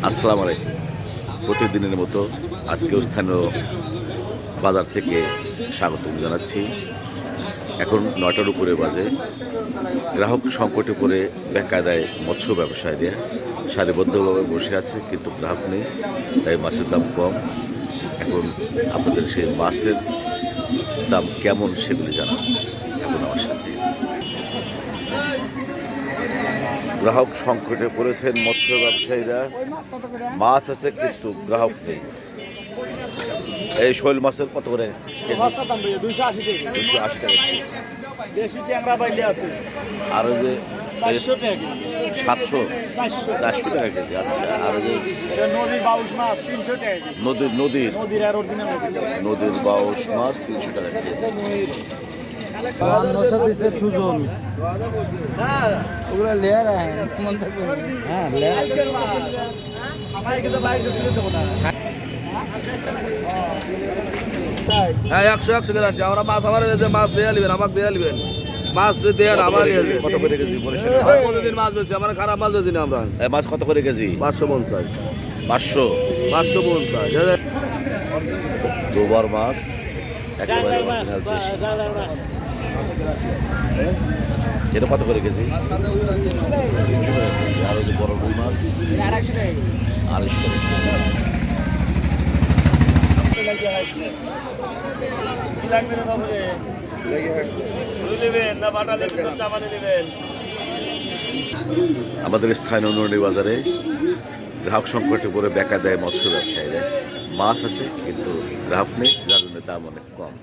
আসসালামু আলাইকুম। প্রতিদিনের মতো আজকেও স্থানীয় বাজার থেকে স্বাগত জানাচ্ছি। এখন ৯টার উপরে বাজে। গ্রাহক সংকটে পড়ে বেকায়দায় মৎস্য ব্যবসায়ীরা সারিবদ্ধভাবে বসে আছে, কিন্তু গ্রাহক নেই, তাই মাছের দাম কম। এখন আপনাদের সেই মাছের দাম কেমন সেগুলি জানাবো এখন আমার সাথে। গ্রাহক সংকটে পড়েছেন মৎস্য ব্যবসায়ীরা। মাছ আছে কিন্তু গ্রাহক নেই। এই শৈল মাছের কত করে? 280 টাকা। আর ওই যে 700 400 টাকা কেজি। আচ্ছা, আর ওই যে নদীর বাউস মাছ 300 টাকা কেজি। নদীর বাউস মাছ 300 টাকা কেজি। হ্যাঁ 100 গ্যারান্টি। আমরা মাছ আমার মাছ দিয়ে নেবেন, আমাকে দিয়ে নেবেন। মাছ দিয়ে আমার কত করে কেজি? প্রতিদিন মাছ বেশি, আমার খারাপ মাছ বেশি না। আমরা মাছ কত করে কেজি? 550 550 দুবার মাছ একেবারে অরিজিনাল দেশি। এটা কত করে কেজি? 300 টাকা কেজি। আর ওই যে বড় রুই মাছ 250 টাকা। আমাদের স্থানীয় উন্নয়নী বাজারে গ্রাহক সংকটে পড়ে বেকায়দায় মৎস্য ব্যবসায়ীরা। মাছ আছে কিন্তু গ্রাহক নেই, যার জন্য দাম অনেক কম।